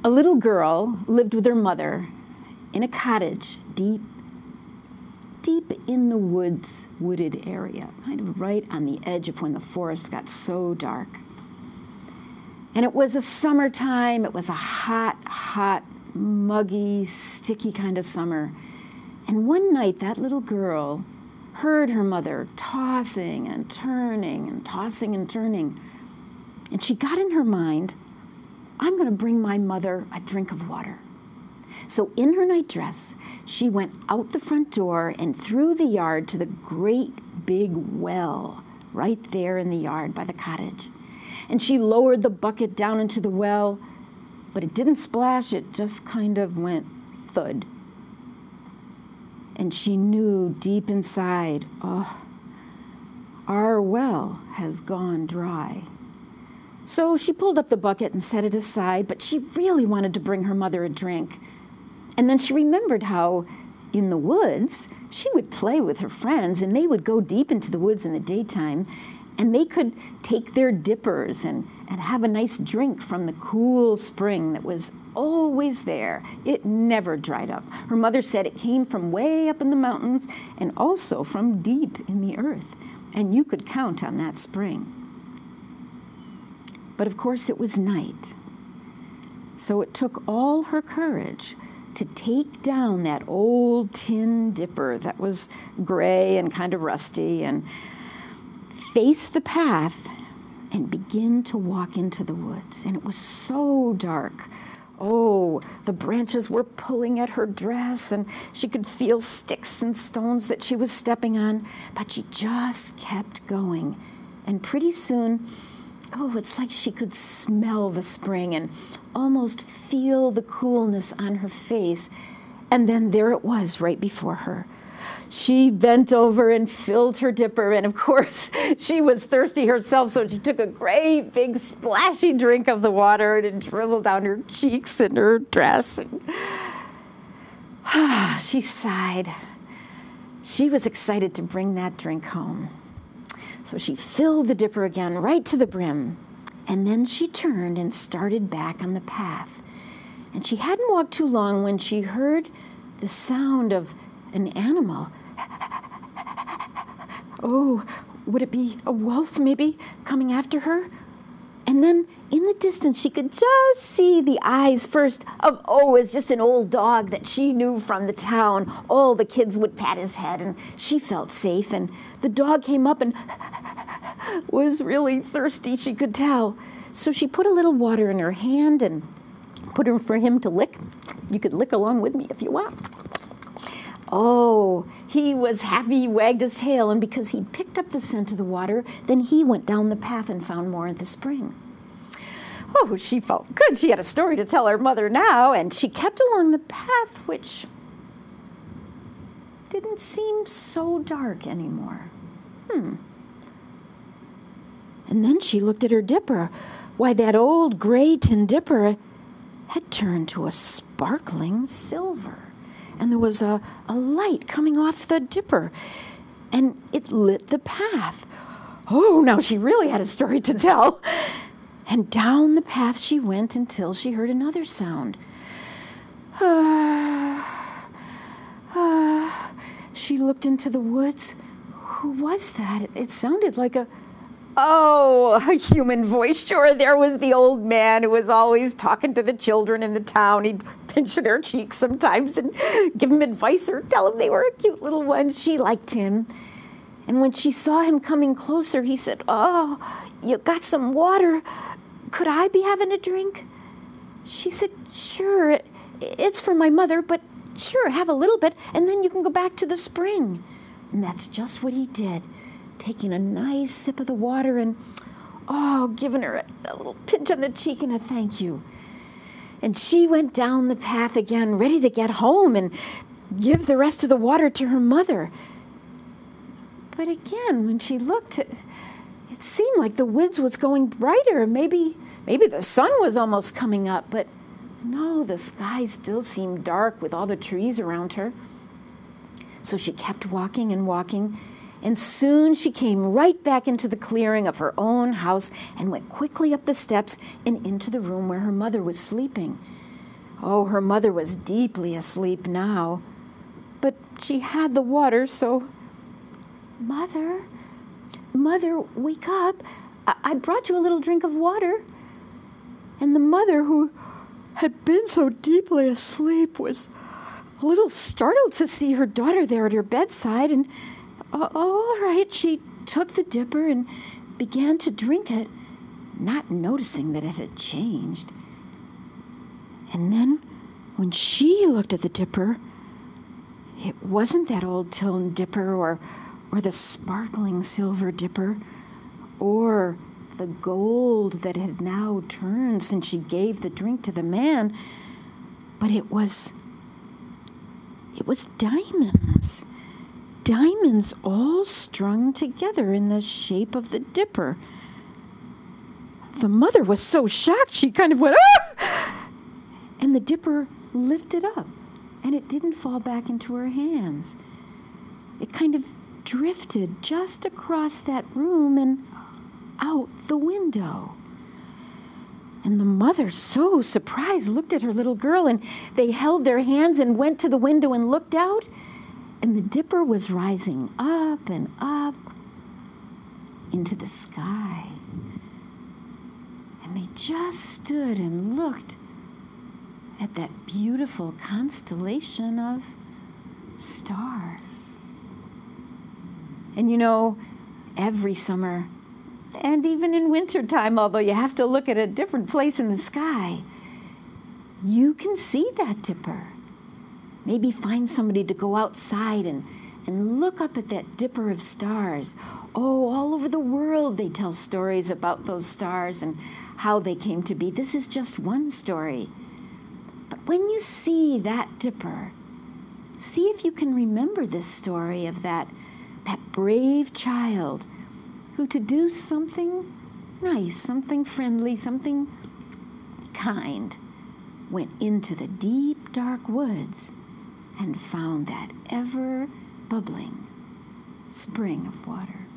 A little girl lived with her mother in a cottage deep in the wooded area, kind of right on the edge of when the forest got so dark. And it was a summertime. It was a hot, muggy, sticky kind of summer. And one night, that little girl heard her mother tossing and turning and tossing and turning. And she got in her mind, I'm going to bring my mother a drink of water. So in her nightdress, she went out the front door and through the yard to the great big well right there in the yard by the cottage. And she lowered the bucket down into the well, but it didn't splash, it just kind of went thud. And she knew deep inside, oh, our well has gone dry. So she pulled up the bucket and set it aside, but she really wanted to bring her mother a drink. And then she remembered how in the woods she would play with her friends, and they would go deep into the woods in the daytime, and they could take their dippers and have a nice drink from the cool spring that was always there. It never dried up. Her mother said it came from way up in the mountains and also from deep in the earth, and you could count on that spring. But of course it was night, so it took all her courage to take down that old tin dipper that was gray and kind of rusty and face the path and begin to walk into the woods. And it was so dark. Oh, the branches were pulling at her dress, and she could feel sticks and stones that she was stepping on, but she just kept going. And pretty soon, oh, it's like she could smell the spring and almost feel the coolness on her face. And then there it was right before her. She bent over and filled her dipper, and of course, she was thirsty herself, so she took a great big splashy drink of the water, and it dribbled down her cheeks and her dress. And she sighed. She was excited to bring that drink home. So she filled the dipper again right to the brim, and then she turned and started back on the path. And she hadn't walked too long when she heard the sound of an animal. Oh, would it be a wolf maybe coming after her? And then in the distance she could just see the eyes first of, oh, it was just an old dog that she knew from the town. All the kids would pat his head and she felt safe. And the dog came up and was really thirsty, she could tell. So she put a little water in her hand and put it for him to lick. You could lick along with me if you want. Oh, he was happy, he wagged his tail, and because he picked up the scent of the water, then he went down the path and found more at the spring. Oh, she felt good. She had a story to tell her mother now, and she kept along the path, which didn't seem so dark anymore. And then she looked at her dipper. Why, that old gray tin dipper had turned to a sparkling silver. And there was a light coming off the dipper, and it lit the path. Oh, now she really had a story to tell. And down the path she went until she heard another sound. She looked into the woods. Who was that? It sounded like a human voice. Sure, there was the old man who was always talking to the children in the town. He'd pinch their cheeks sometimes and give them advice or tell them they were a cute little one. She liked him. And when she saw him coming closer, he said, "Oh, you got some water. Could I be having a drink?" She said, "Sure, it's for my mother, but sure, have a little bit, and then you can go back to the spring." And that's just what he did, taking a nice sip of the water and, giving her a little pinch on the cheek and a thank you. And she went down the path again, ready to get home and give the rest of the water to her mother. But again, when she looked, it seemed like the woods was going brighter. Maybe the sun was almost coming up, but no, the sky still seemed dark with all the trees around her. So she kept walking and walking, and soon she came right back into the clearing of her own house and went quickly up the steps and into the room where her mother was sleeping. Oh, her mother was deeply asleep now, but she had the water, so, Mother, wake up. I brought you a little drink of water. And the mother, who had been so deeply asleep, was a little startled to see her daughter there at her bedside, and all right, she took the dipper and began to drink it, not noticing that it had changed. And then, when she looked at the dipper, it wasn't that old tin dipper or the sparkling silver dipper or the gold that had now turned since she gave the drink to the man, but it was diamonds. Diamonds all strung together in the shape of the dipper. The mother was so shocked, she kind of went, ah! And the dipper lifted up, and it didn't fall back into her hands. It kind of drifted just across that room and out the window. And the mother, so surprised, looked at her little girl, and they held their hands and went to the window and looked out, and the dipper was rising up and up into the sky. And they just stood and looked at that beautiful constellation of stars. And every summer, and even in wintertime, although you have to look at a different place in the sky, you can see that dipper. Maybe find somebody to go outside and look up at that dipper of stars. Oh, all over the world they tell stories about those stars and how they came to be. This is just one story. But when you see that dipper, see if you can remember this story of that brave child who, to do something nice, something friendly, something kind, went into the deep, dark woods and found that ever-bubbling spring of water.